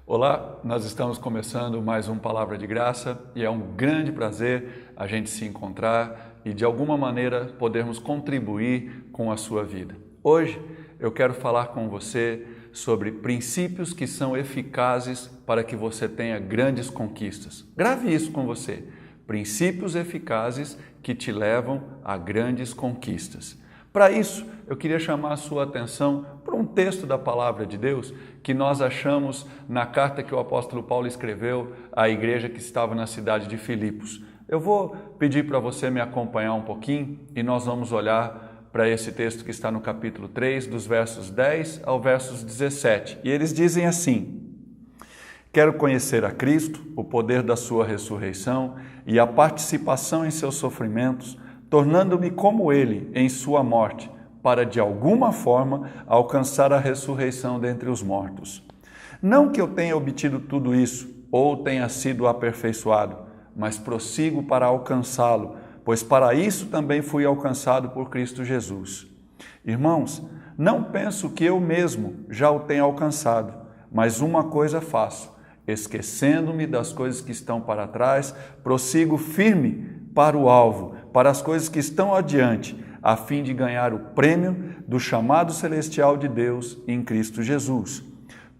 Olá, nós estamos começando mais um Palavra de Graça e é um grande prazer a gente se encontrar e de alguma maneira podermos contribuir com a sua vida. Hoje eu quero falar com você sobre princípios que são eficazes para que você tenha grandes conquistas. Grave isso com você. Princípios eficazes que te levam a grandes conquistas. Para isso, eu queria chamar a sua atenção para um texto da Palavra de Deus que nós achamos na carta que o apóstolo Paulo escreveu à igreja que estava na cidade de Filipos. Eu vou pedir para você me acompanhar um pouquinho e nós vamos olhar para esse texto que está no capítulo 3, dos versos 10 ao versos 17. E eles dizem assim: Quero conhecer a Cristo, o poder da sua ressurreição e a participação em seus sofrimentos, tornando-me como ele em sua morte, para de alguma forma alcançar a ressurreição dentre os mortos. Não que eu tenha obtido tudo isso ou tenha sido aperfeiçoado, mas prossigo para alcançá-lo, pois para isso também fui alcançado por Cristo Jesus. Irmãos, não penso que eu mesmo já o tenha alcançado, mas uma coisa faço, esquecendo-me das coisas que estão para trás, prossigo firme para o alvo, para as coisas que estão adiante, a fim de ganhar o prêmio do chamado celestial de Deus em Cristo Jesus.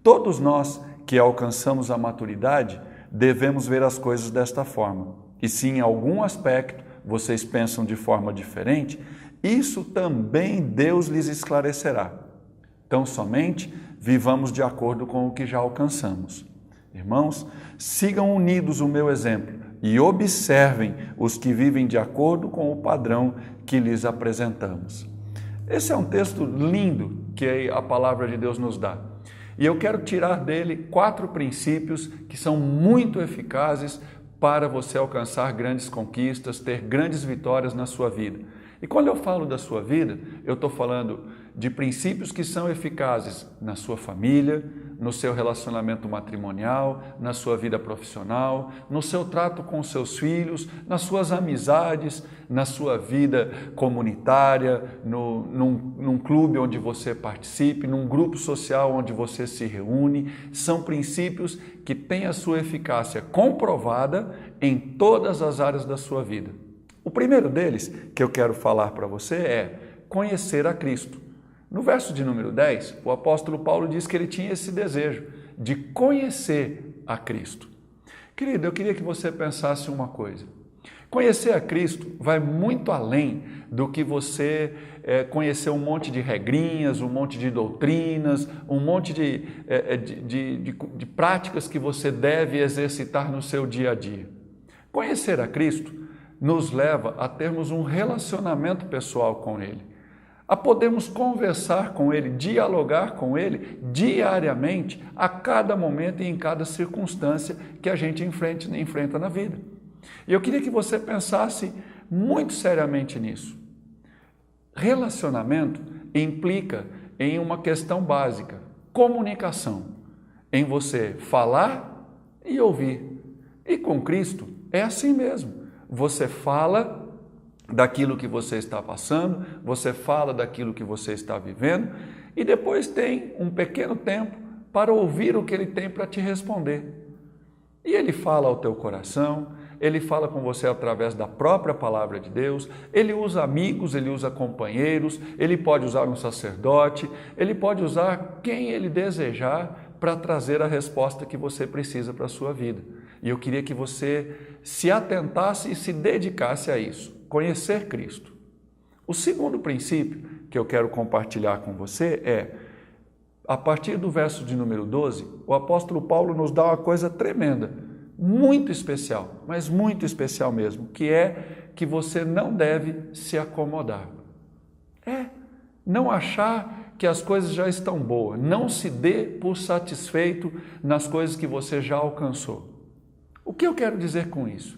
Todos nós que alcançamos a maturidade devemos ver as coisas desta forma. E se em algum aspecto vocês pensam de forma diferente, isso também Deus lhes esclarecerá. Tão somente vivamos de acordo com o que já alcançamos. Irmãos, sigam unidos o meu exemplo e observem os que vivem de acordo com o padrão que lhes apresentamos. Esse é um texto lindo que a palavra de Deus nos dá. E eu quero tirar dele 4 princípios que são muito eficazes para você alcançar grandes conquistas, ter grandes vitórias na sua vida. E quando eu falo da sua vida, eu estou falando de princípios que são eficazes na sua família, no seu relacionamento matrimonial, na sua vida profissional, no seu trato com seus filhos, nas suas amizades, na sua vida comunitária, num clube onde você participe, num grupo social onde você se reúne. São princípios que têm a sua eficácia comprovada em todas as áreas da sua vida. O primeiro deles que eu quero falar para você é conhecer a Cristo. No verso de número 10, o apóstolo Paulo diz que ele tinha esse desejo de conhecer a Cristo. Querido, eu queria que você pensasse uma coisa. Conhecer a Cristo vai muito além do que você conhecer um monte de regrinhas, um monte de doutrinas, um monte de práticas que você deve exercitar no seu dia a dia. Conhecer a Cristo nos leva a termos um relacionamento pessoal com Ele, a podermos conversar com Ele, dialogar com Ele diariamente, a cada momento e em cada circunstância que a gente enfrenta na vida. E eu queria que você pensasse muito seriamente nisso. Relacionamento implica em uma questão básica, comunicação, em você falar e ouvir. E com Cristo é assim mesmo. Você fala daquilo que você está passando, você fala daquilo que você está vivendo e depois tem um pequeno tempo para ouvir o que Ele tem para te responder. E Ele fala ao teu coração, Ele fala com você através da própria palavra de Deus, Ele usa amigos, Ele usa companheiros, Ele pode usar um sacerdote, Ele pode usar quem Ele desejar para trazer a resposta que você precisa para a sua vida. E eu queria que você se atentasse e se dedicasse a isso, conhecer Cristo. O segundo princípio que eu quero compartilhar com você é, a partir do verso de número 12, o apóstolo Paulo nos dá uma coisa tremenda, muito especial, mas muito especial mesmo, que é que você não deve se acomodar. Não achar que as coisas já estão boas, não se dê por satisfeito nas coisas que você já alcançou. O que eu quero dizer com isso?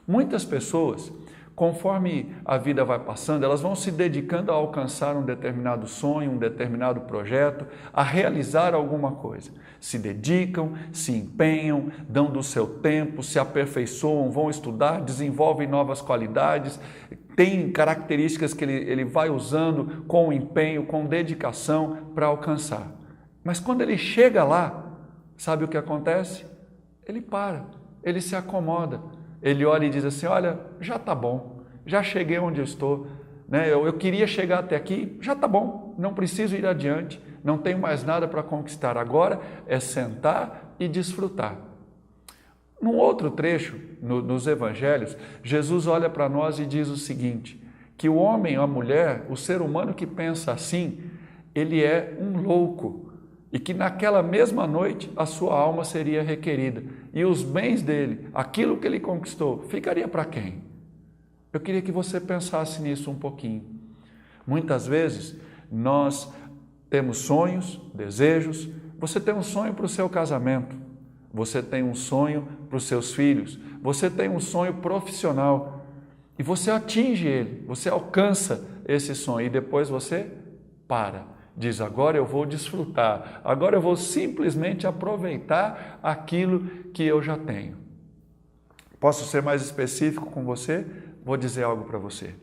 Muitas pessoas, conforme a vida vai passando, elas vão se dedicando a alcançar um determinado sonho, um determinado projeto, a realizar alguma coisa. Se dedicam, se empenham, dão do seu tempo, se aperfeiçoam, vão estudar, desenvolvem novas qualidades, têm características que ele vai usando com empenho, com dedicação para alcançar. Mas quando ele chega lá, sabe o que acontece? Ele para, ele se acomoda, ele olha e diz assim, olha, já está bom, já cheguei onde eu estou, né? Eu queria chegar até aqui, já está bom, não preciso ir adiante, não tenho mais nada para conquistar, agora é sentar e desfrutar. Num outro trecho, nos evangelhos, Jesus olha para nós e diz o seguinte, que o homem, a mulher, o ser humano que pensa assim, ele é um louco e que naquela mesma noite a sua alma seria requerida e os bens dele, aquilo que ele conquistou, ficaria para quem? Eu queria que você pensasse nisso um pouquinho. Muitas vezes nós temos sonhos, desejos, você tem um sonho para o seu casamento, você tem um sonho para os seus filhos, você tem um sonho profissional e você atinge ele, você alcança esse sonho e depois você para, diz agora eu vou desfrutar, agora eu vou simplesmente aproveitar aquilo que eu já tenho. Posso ser mais específico com você? Vou dizer algo para você.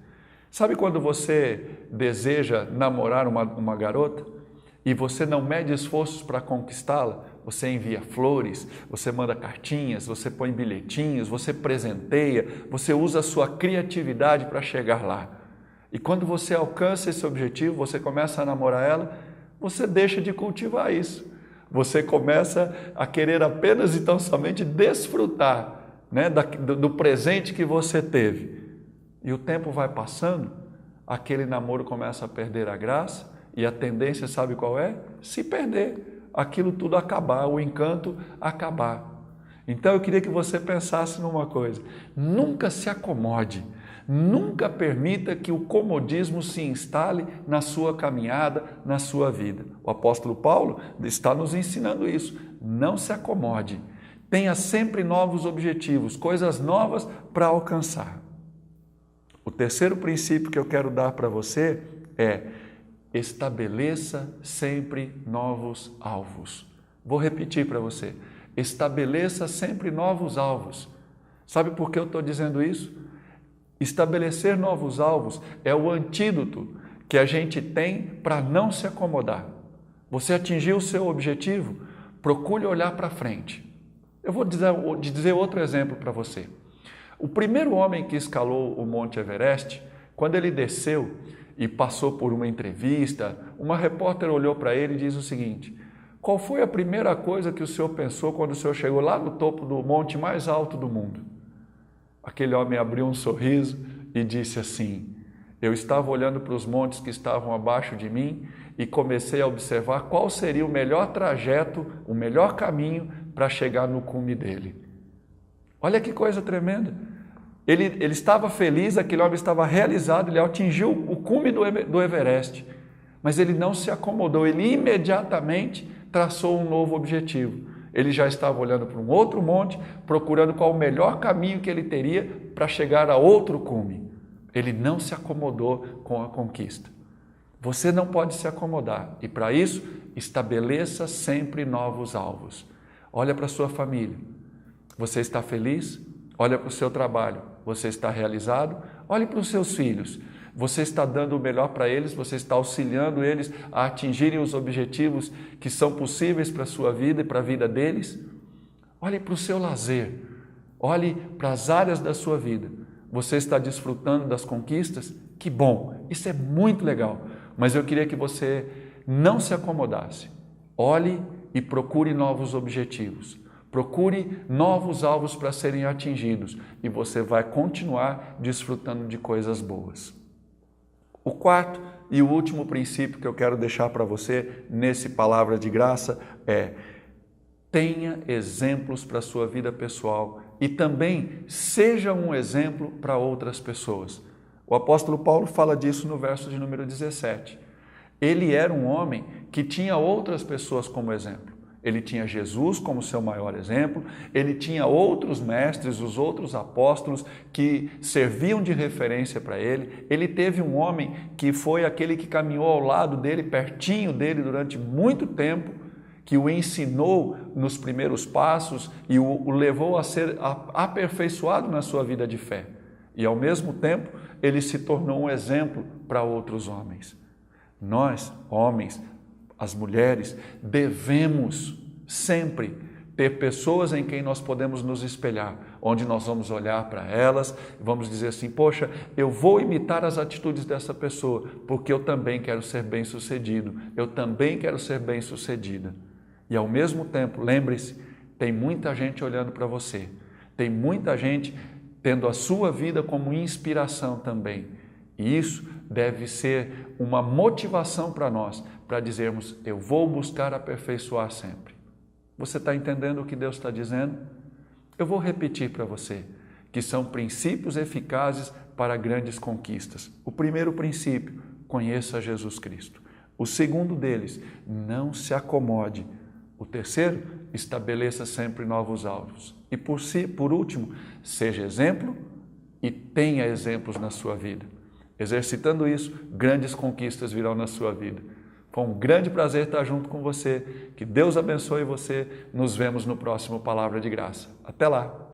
Sabe quando você deseja namorar uma garota e você não mede esforços para conquistá-la? Você envia flores, você manda cartinhas, você põe bilhetinhos, você presenteia, você usa a sua criatividade para chegar lá. E quando você alcança esse objetivo, você começa a namorar ela, você deixa de cultivar isso. Você começa a querer apenas e tão somente desfrutar, né, do presente que você teve. E o tempo vai passando, aquele namoro começa a perder a graça e a tendência, sabe qual é? Se perder. Aquilo tudo acabar, o encanto acabar. Então eu queria que você pensasse numa coisa, nunca se acomode, nunca permita que o comodismo se instale na sua caminhada, na sua vida. O apóstolo Paulo está nos ensinando isso, não se acomode, tenha sempre novos objetivos, coisas novas para alcançar. O terceiro princípio que eu quero dar para você é estabeleça sempre novos alvos. Vou repetir para você. Estabeleça sempre novos alvos. Sabe por que eu estou dizendo isso? Estabelecer novos alvos é o antídoto que a gente tem para não se acomodar. Você atingiu o seu objetivo? Procure olhar para frente. Eu vou dizer outro exemplo para você. O primeiro homem que escalou o Monte Everest, quando ele desceu e passou por uma entrevista, uma repórter olhou para ele e diz o seguinte, qual foi a primeira coisa que o senhor pensou quando o senhor chegou lá no topo do monte mais alto do mundo? Aquele homem abriu um sorriso e disse assim, eu estava olhando para os montes que estavam abaixo de mim e comecei a observar qual seria o melhor trajeto, o melhor caminho para chegar no cume dele. Olha que coisa tremenda. Ele estava feliz, aquele homem estava realizado, ele atingiu o cume do Everest, mas ele não se acomodou, ele imediatamente traçou um novo objetivo. Ele já estava olhando para um outro monte, procurando qual o melhor caminho que ele teria para chegar a outro cume. Ele não se acomodou com a conquista. Você não pode se acomodar e para isso estabeleça sempre novos alvos. Olha para a sua família, você está feliz? Olha para o seu trabalho, você está realizado? Olhe para os seus filhos, você está dando o melhor para eles, você está auxiliando eles a atingirem os objetivos que são possíveis para a sua vida e para a vida deles? Olhe para o seu lazer, olhe para as áreas da sua vida, você está desfrutando das conquistas? Que bom, isso é muito legal, mas eu queria que você não se acomodasse, olhe e procure novos objetivos. Procure novos alvos para serem atingidos e você vai continuar desfrutando de coisas boas. O quarto e o último princípio que eu quero deixar para você nesse Palavra de Graça é tenha exemplos para a sua vida pessoal e também seja um exemplo para outras pessoas. O apóstolo Paulo fala disso no verso de número 17. Ele era um homem que tinha outras pessoas como exemplo. Ele tinha Jesus como seu maior exemplo, ele tinha outros mestres, os outros apóstolos que serviam de referência para ele. Ele teve um homem que foi aquele que caminhou ao lado dele, pertinho dele durante muito tempo, que o ensinou nos primeiros passos e o levou a ser aperfeiçoado na sua vida de fé. E ao mesmo tempo, ele se tornou um exemplo para outros homens. Nós, homens, as mulheres, devemos sempre ter pessoas em quem nós podemos nos espelhar, onde nós vamos olhar para elas e vamos dizer assim, poxa, eu vou imitar as atitudes dessa pessoa, porque eu também quero ser bem-sucedido, eu também quero ser bem-sucedida. E ao mesmo tempo, lembre-se, tem muita gente olhando para você, tem muita gente tendo a sua vida como inspiração também. E isso deve ser uma motivação para nós, para dizermos, eu vou buscar aperfeiçoar sempre. Você está entendendo o que Deus está dizendo? Eu vou repetir para você, que são princípios eficazes para grandes conquistas. O primeiro princípio, conheça Jesus Cristo. O segundo deles, não se acomode. O terceiro, estabeleça sempre novos alvos. E por último, seja exemplo e tenha exemplos na sua vida. Exercitando isso, grandes conquistas virão na sua vida. Foi um grande prazer estar junto com você. Que Deus abençoe você. Nos vemos no próximo Palavra de Graça. Até lá!